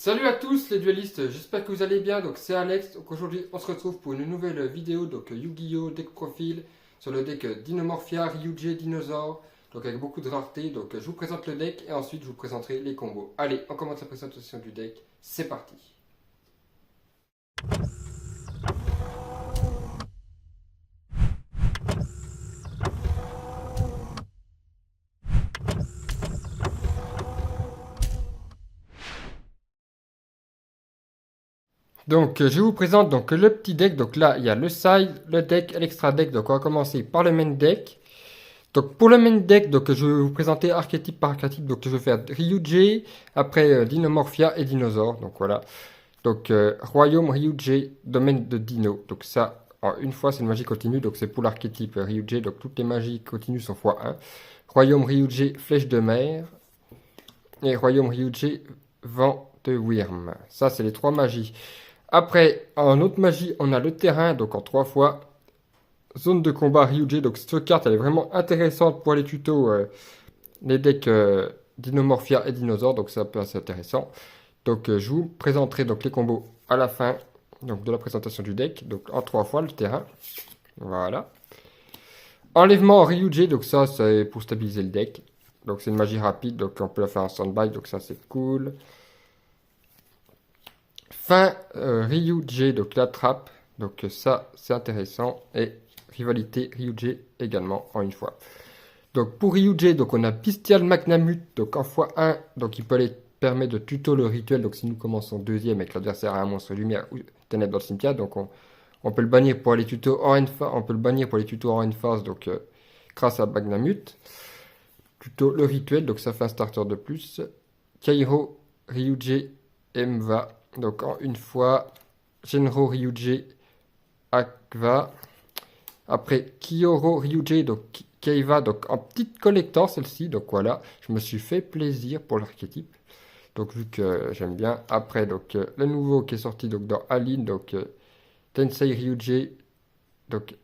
Salut à tous les duellistes, j'espère que vous allez bien, donc c'est Alex, donc aujourd'hui on se retrouve pour une nouvelle vidéo, donc Yu-Gi-Oh! Deck profil, sur le deck Dinomorphia, Ryuji, Dinosaur, donc avec beaucoup de rareté, donc je vous présente le deck et ensuite je vous présenterai les combos. Allez, on commence la présentation du deck, c'est parti. Donc je vous présente donc le petit deck, donc là il y a le side, le deck et l'extra deck, donc on va commencer par le main deck. Donc pour le main deck, donc je vais vous présenter archétype par archétype, donc je vais faire Ryuji, après Dinomorphia et Dinosaur, donc voilà. Donc Royaume Ryuji, domaine de Dino, donc ça en une fois c'est une magie continue, donc c'est pour l'archétype Ryuji, donc toutes les magies continues sont x1. Royaume Ryuji, flèche de mer, et Royaume Ryuji, vent de Wyrm. Ça c'est les trois magies. Après, en autre magie, on a le terrain, donc en 3 fois. Zone de combat Ryuji, donc cette carte elle est vraiment intéressante pour les tutos, les decks Dinomorphia et Dinosaur, donc ça peut être assez intéressant. Donc je vous présenterai donc les combos à la fin donc, de la présentation du deck, donc en 3 fois le terrain. Voilà. Enlèvement Ryuji, donc ça c'est pour stabiliser le deck. Donc c'est une magie rapide, donc on peut la faire en standby, donc ça c'est cool. Fin Ryuji, donc la trappe, donc ça c'est intéressant. Et rivalité Ryuji également en une fois. Donc pour Ryuji, donc on a Bestial Magnamut, donc en x1, donc il peut aller permettre de tuto le rituel, donc si nous commençons deuxième et que l'adversaire a un monstre lumière ou ténèbres dans le cimetière, donc on peut le bannir pour les tutos en end phase, on peut le bannir pour les tutos en end phase, donc grâce à Magnamut. Tuto le rituel, donc ça fait un starter de plus. Kairo Ryuji Emva, donc en une fois. Genro Ryuji Akva. Après Kyoro Ryuji, donc Keiva, donc en petite collector celle-ci, donc voilà, je me suis fait plaisir pour l'archétype, donc vu que j'aime bien. Après, donc le nouveau qui est sorti donc dans Aline, donc Tensei Ryuji, donc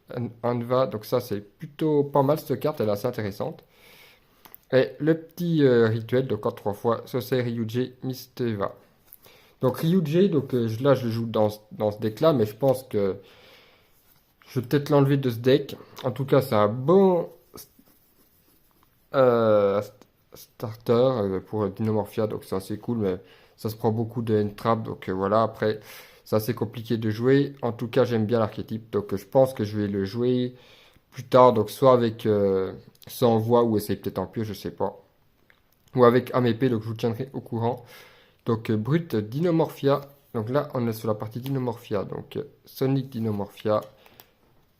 Anva, donc ça c'est plutôt pas mal cette carte, elle est assez intéressante. Et le petit rituel, donc en 3 fois, Sosei Ryuji Misteva. Donc Ryuji, donc là je le joue dans ce deck-là, mais je pense que je vais peut-être l'enlever de ce deck. En tout cas, c'est un bon starter pour Dinomorphia, donc c'est assez cool, mais ça se prend beaucoup de N-Trap, donc voilà, après, c'est assez compliqué de jouer. En tout cas, j'aime bien l'archétype, donc je pense que je vais le jouer plus tard, donc soit avec sans voix ou essayer peut-être en pure, je sais pas. Ou avec AMP, donc je vous tiendrai au courant. Donc brut Dinomorphia, donc là on est sur la partie Dinomorphia, donc Sonic Dinomorphia,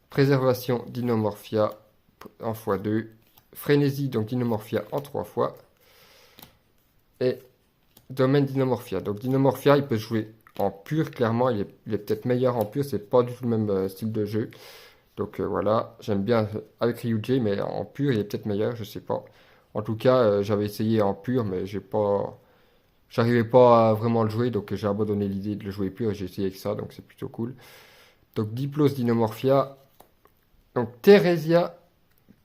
Préservation Dinomorphia en x2, Frénésie, donc Dinomorphia en 3 fois, et Domaine Dinomorphia. Donc Dinomorphia, il peut jouer en pur, clairement, il est peut-être meilleur en pur, c'est pas du tout le même style de jeu. Donc voilà, j'aime bien avec Ryuji, mais en pur, il est peut-être meilleur, je sais pas. En tout cas, j'avais essayé en pur, mais j'arrivais pas à vraiment le jouer, donc j'ai abandonné l'idée de le jouer pur et j'ai essayé avec ça, donc c'est plutôt cool. Donc Diplos Dinomorphia, donc Theresia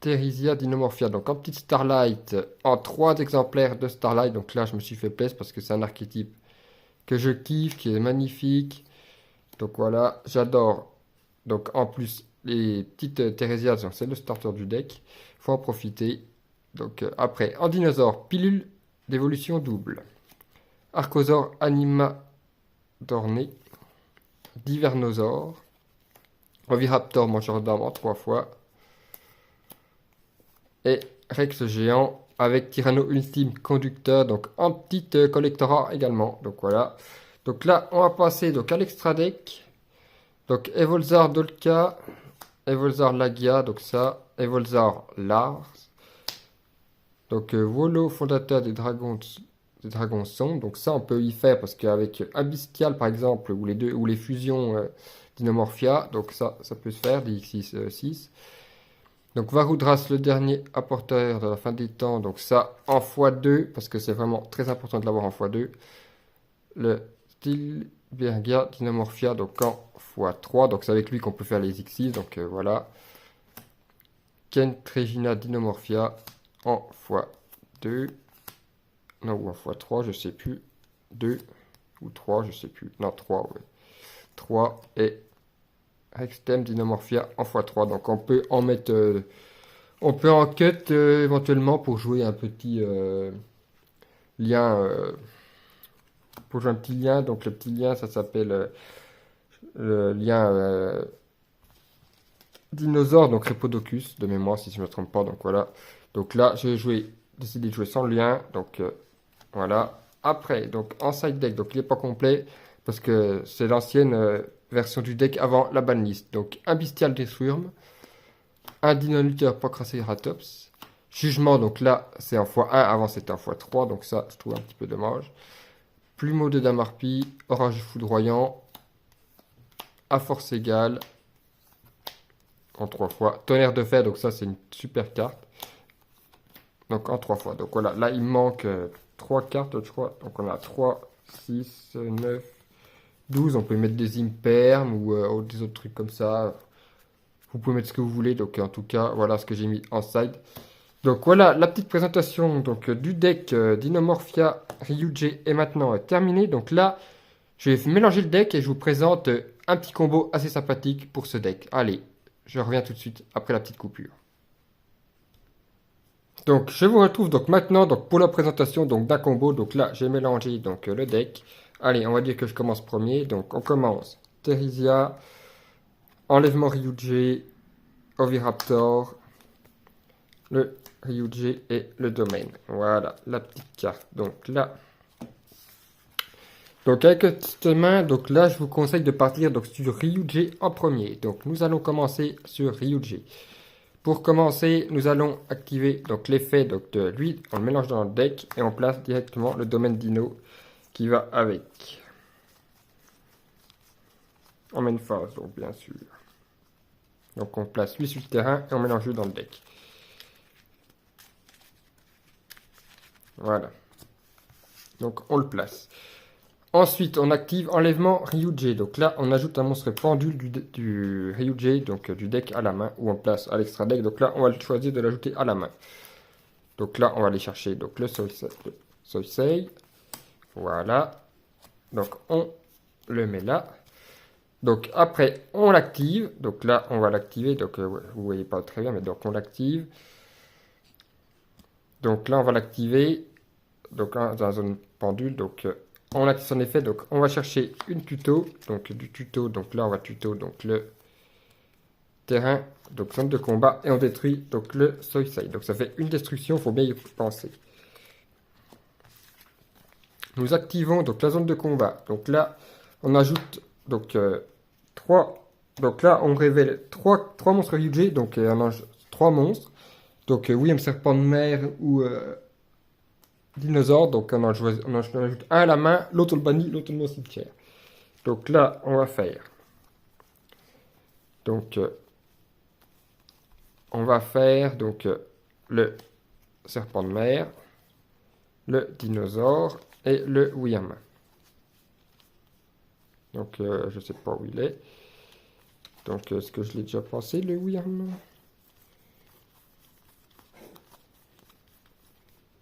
Dinomorphia, donc en petite Starlight, en 3 exemplaires de Starlight, donc là je me suis fait plaisir parce que c'est un archétype que je kiffe, qui est magnifique, donc voilà, j'adore. Donc en plus, les petites Theresia, c'est le starter du deck, faut en profiter. Donc après, en dinosaure, pilule d'évolution double. Archosaure Anima Dorné, Divernosaure, Oviraptor mangeur d'armes en 3 fois, et Rex géant avec Tyranno Ultime Conducteur, donc en petite collectora également. Donc voilà. Donc là, on va passer donc à l'extra deck. Donc Evolzar Dolka, Evolzar Lagia, donc ça, Evolzar Lars. Donc Volo, fondateur des dragons sont. Donc ça, on peut y faire parce qu'avec Abystial par exemple, ou les deux, ou les fusions Dinomorphia, donc ça peut se faire, DX6 6. Donc Varudras, le dernier apporteur de la fin des temps, donc ça en x2, parce que c'est vraiment très important de l'avoir en x2. Le Stilbergia Dinomorphia, donc en x3, donc c'est avec lui qu'on peut faire les X6, donc voilà. Kent Regina Dinomorphia en x2, non, ou en x3, je sais plus, 2, ou 3, je sais plus. Non, 3, oui. 3 et Hextech Dinomorphia en x3. Donc on peut en mettre, on peut en cut éventuellement pour jouer un petit lien, pour jouer un petit lien. Donc le petit lien, ça s'appelle le lien dinosaure, donc Repodocus de mémoire si je ne me trompe pas. Donc voilà. Donc là, j'ai décidé de jouer sans le lien. Donc voilà. Après, donc en side deck, donc il n'est pas complet parce que c'est l'ancienne version du deck avant la banlist. Donc un Bestial Deathworm, un Dino-Luther Pancraceratops, Jugement, donc là c'est en x1, avant c'était en x3, donc ça je trouve un petit peu dommage. Plumeau de Damarpie, Orage Foudroyant, à force égale, en 3 fois. Tonnerre de fer, donc ça c'est une super carte. Donc en 3 fois. Donc voilà, là il manque 3 cartes, je crois. Donc on a 3, 6, 9, 12. On peut mettre des impermes ou des autres trucs comme ça. Vous pouvez mettre ce que vous voulez. Donc en tout cas, voilà ce que j'ai mis en side. Donc voilà, la petite présentation donc, du deck Dinomorphia Ryuji est maintenant terminée. Donc là, je vais mélanger le deck et je vous présente un petit combo assez sympathique pour ce deck. Allez, je reviens tout de suite après la petite coupure. Donc je vous retrouve donc maintenant donc, pour la présentation donc, d'un combo. Donc là, j'ai mélangé donc, le deck. Allez, on va dire que je commence premier. Donc on commence Therizia, Enlèvement Ryuji, Oviraptor, le Ryuji et le domaine. Voilà, la petite carte. Donc là, donc avec cette main, donc là, je vous conseille de partir donc, sur Ryuji en premier. Donc nous allons commencer sur Ryuji. Pour commencer, nous allons activer donc l'effet de lui. On le mélange dans le deck et on place directement le domaine Dino qui va avec. En main phase, donc bien sûr. Donc on place lui sur le terrain et on mélange lui dans le deck. Voilà. Donc on le place. Ensuite, on active Enlèvement Ryuji. Donc là, on ajoute un monstre pendule du Ryuji, donc du deck à la main, ou on place à l'extra deck. Donc là, on va choisir de l'ajouter à la main. Donc là, on va aller chercher donc, le Soisei. Voilà. Donc on le met là. Donc après, on l'active. Donc là, on va l'activer. Donc vous voyez pas très bien, mais donc on l'active. Donc là, on va l'activer. Donc dans la zone pendule. Donc on active son effet. Donc on va chercher une tuto. Donc du tuto. Donc là, on va tuto donc le terrain. Donc zone de combat. Et on détruit donc le Soisei. Donc ça fait une destruction. Il faut bien y penser. Nous activons donc la zone de combat. Donc là, on ajoute donc 3. Donc là, on révèle 3 monstres Ryuji. Donc on a 3 monstres. Donc oui, un serpent de mer ou dinosaure. Donc on en ajoute un à la main, l'autre le bannit, l'autre le met au cimetière. Donc là, on va faire. Donc on va faire donc le serpent de mer, le dinosaure et le Wyrm. Donc je sais pas où il est. Donc est-ce que je l'ai déjà pensé le Wyrm?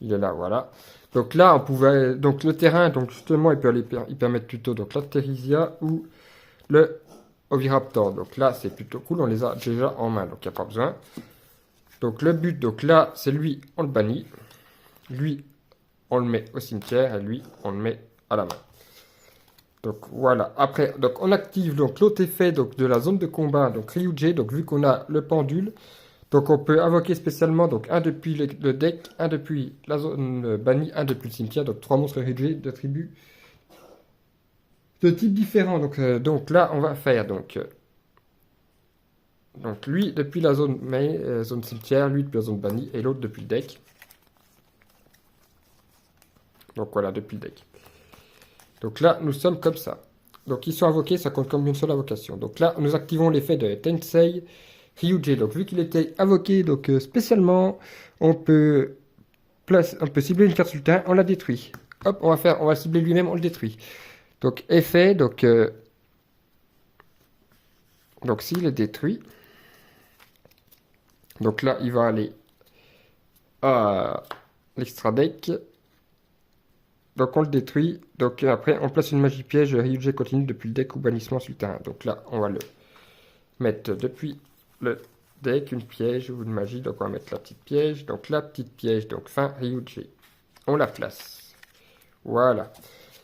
Il est là, voilà. Donc là, on pouvait. Donc le terrain, donc justement, il permet plutôt donc la Therizia ou le Oviraptor. Donc là, c'est plutôt cool, on les a déjà en main, donc il n'y a pas besoin. Donc le but, donc là, c'est lui, on le bannit. Lui, on le met au cimetière et lui, on le met à la main. Donc voilà. Après, donc on active donc l'autre effet donc de la zone de combat, donc Ryuji. Donc vu qu'on a le pendule. Donc on peut invoquer spécialement donc un depuis le deck, un depuis la zone bannie, un depuis le cimetière. Donc 3 monstres Ryuji de tribus de types différents. Donc là on va faire donc lui depuis la zone zone cimetière, lui depuis la zone bannie et l'autre depuis le deck. Donc voilà, depuis le deck. Donc là nous sommes comme ça. Donc ils sont invoqués, ça compte comme une seule invocation. Donc là nous activons l'effet de Tensei Ryuji. Donc vu qu'il était invoqué donc spécialement, on peut cibler une carte sur le terrain, on la détruit. Hop, on va cibler lui-même, on le détruit. Donc effet, donc s'il est détruit, donc là il va aller à l'extra deck Donc on le détruit. Donc après, on place une magie piège. Ryuji continue depuis le deck ou bannissement sur le terrain. Donc là, on va le mettre depuis le deck une piège ou une magie. Donc on va mettre la petite piège. Donc la petite piège. Donc fin Ryuji. On la place. Voilà.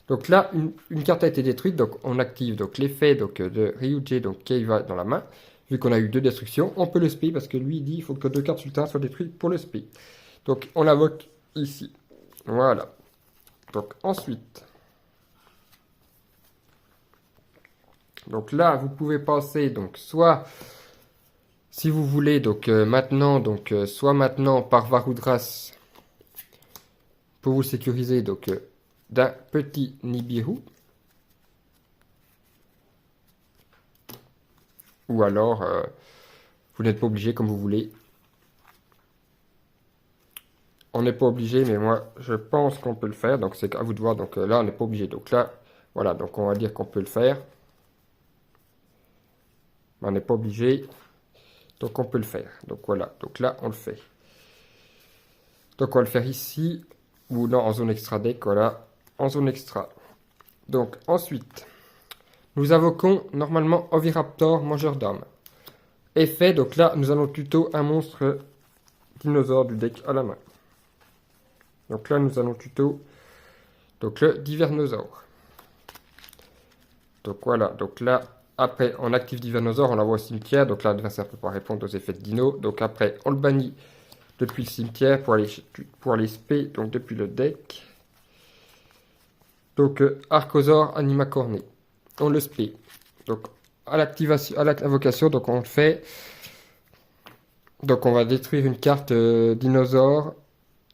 Donc là, une carte a été détruite. Donc on active donc l'effet de Ryuji donc qui va dans la main. Vu qu'on a eu 2 destructions, on peut le spé parce que lui il dit il faut que 2 cartes sur le terrain soient détruites pour le spé. Donc on l'invoque ici. Voilà. Donc ensuite, donc là vous pouvez passer donc soit si vous voulez donc maintenant donc soit maintenant par Varudras pour vous sécuriser donc d'un petit Nibiru, ou alors vous n'êtes pas obligé comme vous voulez. On n'est pas obligé, mais moi je pense qu'on peut le faire, donc c'est à vous de voir. Donc là on n'est pas obligé, donc là voilà, donc on va dire qu'on peut le faire, mais on n'est pas obligé, donc on peut le faire. Donc voilà, donc là on le fait. Donc on va le faire ici, ou non, en zone extra deck, voilà, en zone extra. Donc ensuite, nous invoquons normalement Oviraptor, mangeur d'armes. Effet, donc là nous allons tuto un monstre dinosaure du deck à la main. Donc là nous allons tuto donc le Divernosaure. Donc voilà, donc là après on active Divernosaure, on l'envoie au cimetière, donc là l'adversaire peut pas répondre aux effets de dino. Donc après on le bannit depuis le cimetière pour aller spé donc depuis le deck. Donc Archosaure Animacorné, on le spé. Donc à l'activation, à l'invocation, donc on le fait. Donc on va détruire une carte dinosaure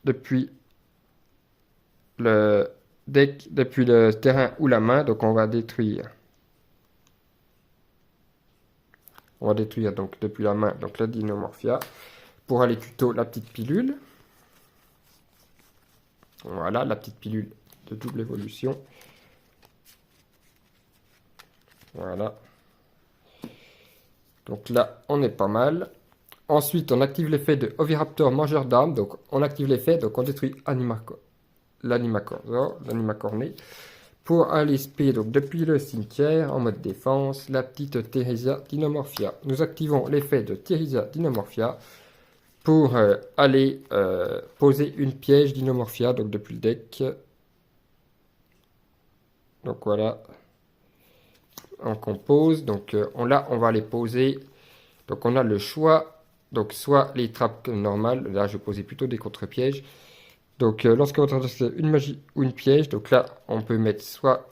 depuis le deck, depuis le terrain ou la main. Donc on va détruire. On va détruire donc depuis la main donc la Dinomorphia pour aller tuto la petite pilule. Voilà la petite pilule de double évolution. Voilà. Donc là on est pas mal. Ensuite on active l'effet de Oviraptor mangeur d'armes. Donc on active l'effet, donc on détruit l'animacorné pour aller spé donc depuis le cimetière en mode défense la petite Theresia Dinomorphia. Nous activons l'effet de Theresia Dinomorphia pour aller poser une piège Dinomorphia donc depuis le deck. Donc voilà, on compose, donc on va les poser. Donc on a le choix, donc soit les trappes normales, là je vais poser plutôt des contre-pièges. Donc lorsqu'on va traverser une magie ou une piège, donc là on peut mettre soit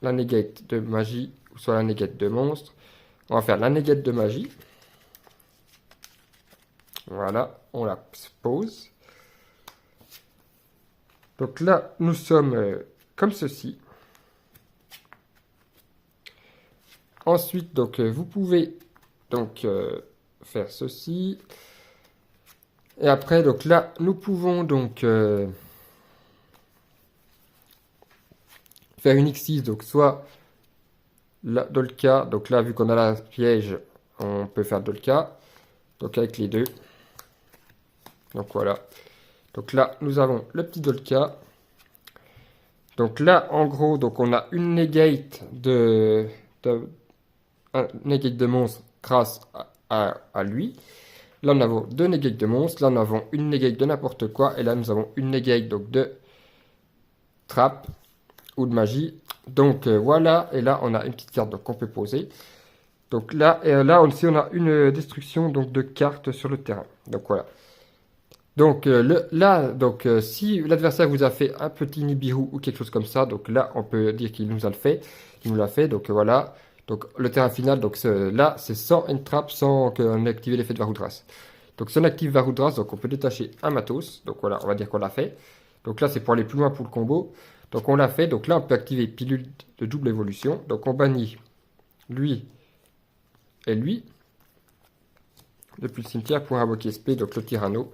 la négate de magie ou soit la négate de monstre. On va faire la négate de magie. Voilà, on la pose. Donc là nous sommes comme ceci. Ensuite donc vous pouvez donc faire ceci. Et après, donc là, nous pouvons donc faire une X6, donc soit la Dolka, donc là, vu qu'on a la piège, on peut faire Dolka, donc avec les deux. Donc voilà. Donc là, nous avons le petit Dolka. Donc là, en gros, donc on a une negate un negate de monstre grâce à lui. Là, nous avons 2 négates de monstres. Là, nous avons une négate de n'importe quoi. Et là, nous avons une négate donc, de trappe ou de magie. Donc, voilà. Et là, on a une petite carte qu'on peut poser. Donc là, aussi, on a une destruction donc, de cartes sur le terrain. Donc, voilà. Donc, si l'adversaire vous a fait un petit Nibiru ou quelque chose comme ça, donc là, on peut dire qu'il nous a le fait. Il nous l'a fait. Donc, voilà. Donc le terrain final, donc là, c'est sans entrap, sans qu'on ait activé l'effet de Varudras. Donc si on active Varudras, donc on peut détacher un matos. Donc voilà, on va dire qu'on l'a fait. Donc là, c'est pour aller plus loin pour le combo. Donc on l'a fait. Donc là, on peut activer pilule de double évolution. Donc on bannit lui et lui depuis le cimetière pour invoquer SP, donc le Tyranno.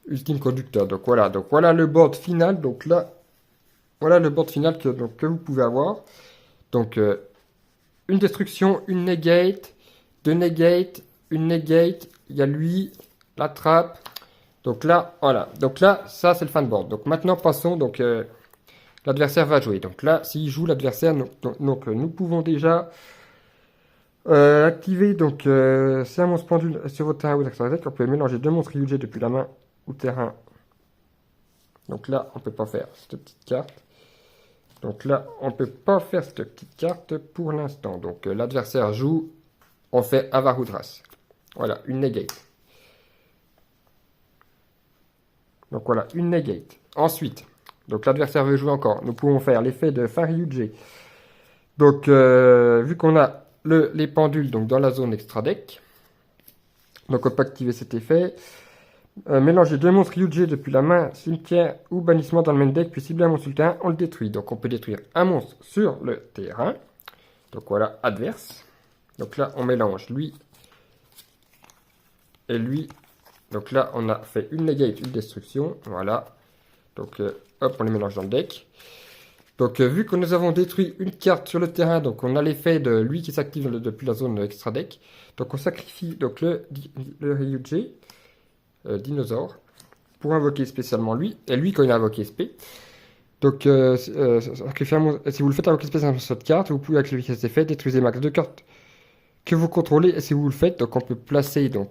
Ultime conducteur. Donc voilà le board final. Donc là, voilà le board final que vous pouvez avoir. Donc une destruction, une negate, 2 negates, une negate, il y a lui, la trappe. Donc là, voilà. Donc là, ça c'est le fan board. Donc maintenant passons donc l'adversaire va jouer. Donc là, s'il joue l'adversaire, nous pouvons déjà activer. Donc, c'est un monstre pendule sur votre terrain ou votre deck. On peut mélanger deux monstres Ryujé depuis la main ou terrain. Donc là, on peut pas faire cette petite carte. Donc là, on peut pas faire cette petite carte pour l'instant. Donc l'adversaire joue, on fait Avarudras. Voilà, une negate. Donc voilà, une negate. Ensuite, donc l'adversaire veut jouer encore. Nous pouvons faire l'effet de fin Ryujé. Donc, vu qu'on a les pendules donc dans la zone extra deck, donc on peut activer cet effet. Mélanger deux monstres Ryujé depuis la main, cimetière ou bannissement dans le main deck, puis cibler un monstre sur le terrain, on le détruit. Donc on peut détruire un monstre sur le terrain. Donc voilà, adverse. Donc là, on mélange lui et lui. Donc là, on a fait une negate, une destruction. Voilà. Donc hop, on les mélange dans le deck. Donc vu que nous avons détruit une carte sur le terrain, donc on a l'effet de lui qui s'active depuis la zone extra deck. Donc on sacrifie donc le Ryujé. Dinosaure pour invoquer spécialement lui et lui quand il a invoqué SP. Donc si vous le faites invoquer spécialement sur cette carte, vous pouvez activer cet effet, détruisez max de cartes que vous contrôlez. Et si vous le faites, donc on peut placer deux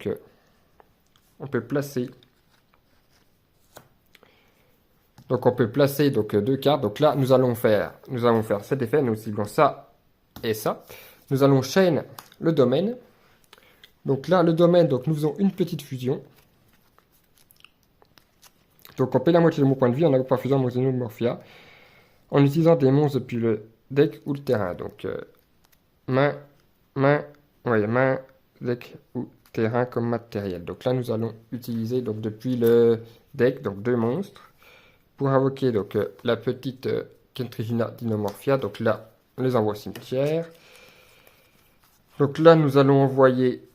cartes. Donc là nous allons faire cet effet, nous ciblons ça et ça. Nous allons chaîne le domaine. Donc là le domaine, donc nous faisons une petite fusion. Donc on paie la moitié de mon point de vie en pas fusion mon Xenomorphia en utilisant des monstres depuis le deck ou le terrain. Donc main, deck ou terrain comme matériel. Donc là nous allons utiliser donc depuis le deck donc deux monstres pour invoquer donc la petite Kentrigina Dinomorphia. Donc là on les envoie au cimetière. Donc là nous allons envoyer.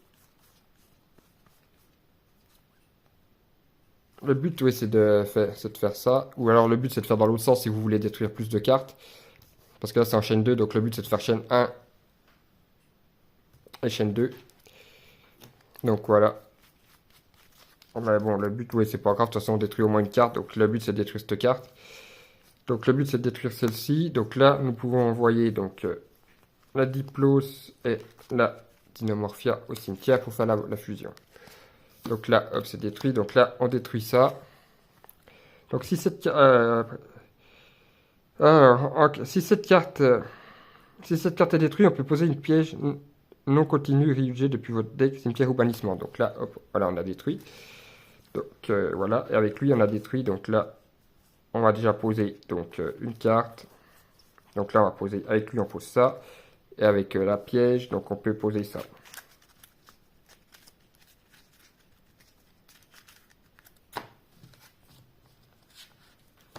Le but, oui, c'est de faire ça. Ou alors le but, c'est de faire dans l'autre sens si vous voulez détruire plus de cartes. Parce que là, c'est en chaîne 2. Donc le but, c'est de faire chaîne 1 et chaîne 2. Donc voilà. Mais bon, le but, oui, c'est pas grave. De toute façon, on détruit au moins une carte. Donc le but, c'est de détruire cette carte. Donc le but, c'est de détruire celle-ci. Donc là, nous pouvons envoyer donc la Diplos et la Dinomorphia au cimetière pour faire la fusion. Donc là, hop, c'est détruit. Donc là, on détruit ça. Donc si cette carte est détruite, on peut poser une piège non continue Ryujé depuis votre deck, cimetière ou bannissement. Donc là, hop, voilà, on a détruit. Donc voilà, et avec lui, on a détruit. Donc là, on va déjà poser donc une carte. Donc là, on va poser avec lui, on pose ça. Et avec la piège, donc on peut poser ça.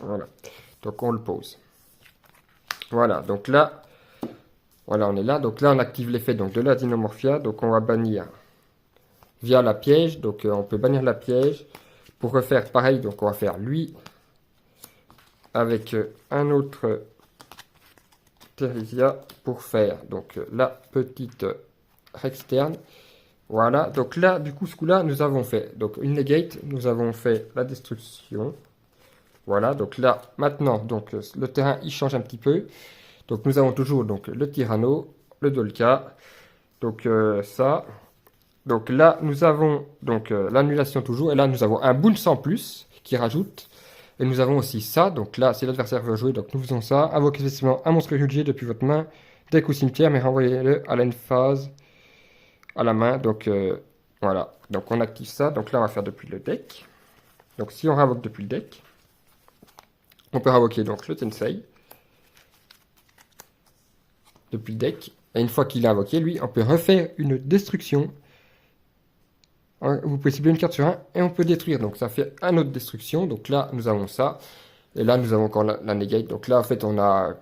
Voilà, donc on le pose. Voilà, donc là, voilà, on est là. Donc là, on active l'effet donc de la Dinomorphia. Donc on va bannir via la piège. Donc on peut bannir la piège. Pour refaire pareil, donc on va faire lui avec un autre Theresia pour faire donc la petite externe. Voilà, donc là, du coup, ce coup-là, nous avons fait donc une negate. Nous avons fait la destruction. Voilà, donc là, maintenant, donc le terrain, il change un petit peu. Donc nous avons toujours donc le Tyranno, le Dolka, donc ça. Donc là, nous avons donc l'annulation toujours. Et là, nous avons un bounce en plus qui rajoute. Et nous avons aussi ça. Donc là, si l'adversaire veut jouer, donc nous faisons ça. Invoquez effectivement un monstre Ryujé depuis votre main, deck ou cimetière, mais renvoyez-le à l'end phase à la main. Donc voilà, donc on active ça. Donc là, on va faire depuis le deck. Donc si on réinvoque depuis le deck, on peut réinvoquer donc le Tensei depuis le deck. Et une fois qu'il est invoqué, lui, on peut refaire une destruction. Vous pouvez cibler une carte sur un et on peut détruire. Donc ça fait un autre destruction. Donc là, nous avons ça. Et là, nous avons encore la negate. Donc là, en fait, on a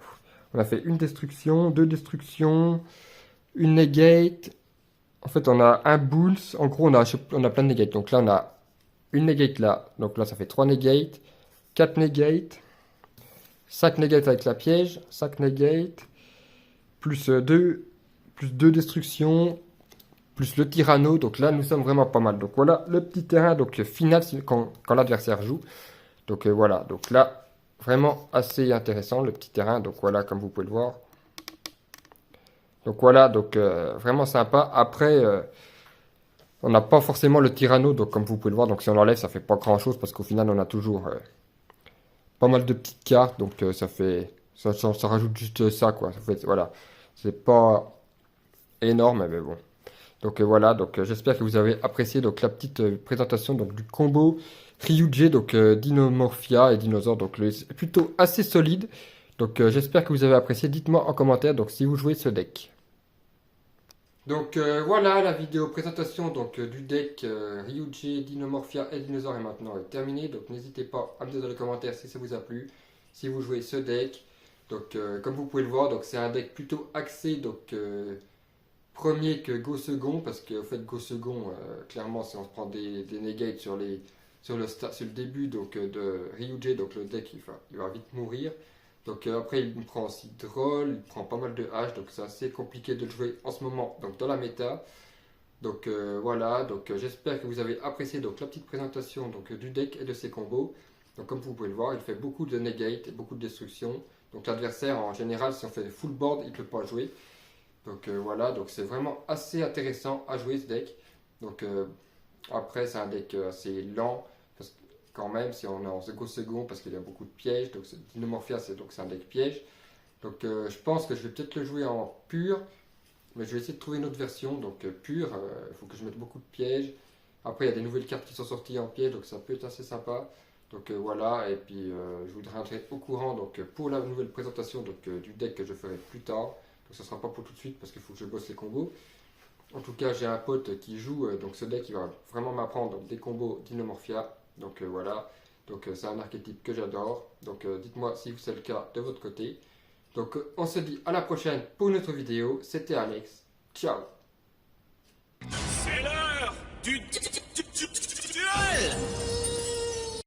fait une destruction, deux destructions, une negate. En fait, on a un bounce. En gros, on a plein de negates. Donc là, on a une negate là. Donc là, ça fait 3 negates, 4 negates. 5 negates avec la piège, 5 negates, plus 2 destructions, plus le Tyranno. Donc là, nous sommes vraiment pas mal. Donc voilà le petit terrain donc final quand l'adversaire joue. Donc voilà, donc là, vraiment assez intéressant le petit terrain. Donc voilà, comme vous pouvez le voir. Donc voilà, donc vraiment sympa. Après, on n'a pas forcément le Tyranno, donc comme vous pouvez le voir, donc si on l'enlève, ça fait pas grand chose parce qu'au final, on a toujours pas mal de petites cartes, donc ça rajoute juste ça, quoi. Ça fait, voilà, c'est pas énorme, mais bon. Donc voilà, donc j'espère que vous avez apprécié donc la petite présentation donc du combo Ryuji, donc Dinomorphia et Dinosaure, donc plutôt assez solide. Donc j'espère que vous avez apprécié. Dites-moi en commentaire donc si vous jouez ce deck. Donc voilà, la vidéo présentation donc du deck Ryuji, Dinomorphia et Dinosaure est maintenant terminée. Donc n'hésitez pas à me dire dans les commentaires si ça vous a plu, si vous jouez ce deck. Donc comme vous pouvez le voir, donc c'est un deck plutôt axé donc premier que Go second, parce qu'en fait Go second, clairement si on se prend des negates sur le début donc, de Ryuji, donc le deck il va vite mourir. Donc après il prend aussi Droll, il prend pas mal de hache, donc c'est assez compliqué de le jouer en ce moment donc dans la méta. Donc voilà, donc j'espère que vous avez apprécié donc la petite présentation donc du deck et de ses combos. Donc comme vous pouvez le voir, il fait beaucoup de negate et beaucoup de destruction. Donc l'adversaire en général, si on fait full board, il ne peut pas jouer. Donc voilà, donc c'est vraiment assez intéressant à jouer ce deck. Donc après c'est un deck assez lent parce que quand même si on est en second parce qu'il y a beaucoup de pièges. Donc Dinomorphia c'est un deck piège. Donc je pense que je vais peut-être le jouer en pur, mais je vais essayer de trouver une autre version. Donc pur, il faut que je mette beaucoup de pièges. Après il y a des nouvelles cartes qui sont sorties en piège, donc ça peut être assez sympa. Donc voilà, et puis je vous tiendrai au courant donc, pour la nouvelle présentation donc, du deck que je ferai plus tard. Donc ça sera pas pour tout de suite parce qu'il faut que je bosse les combos. En tout cas, j'ai un pote qui joue donc ce deck, il va vraiment m'apprendre des combos Dinomorphia. Donc voilà, donc c'est un archétype que j'adore. Donc dites-moi si c'est le cas de votre côté. Donc on se dit à la prochaine pour une autre vidéo. C'était Alex. Ciao. C'est l'heure du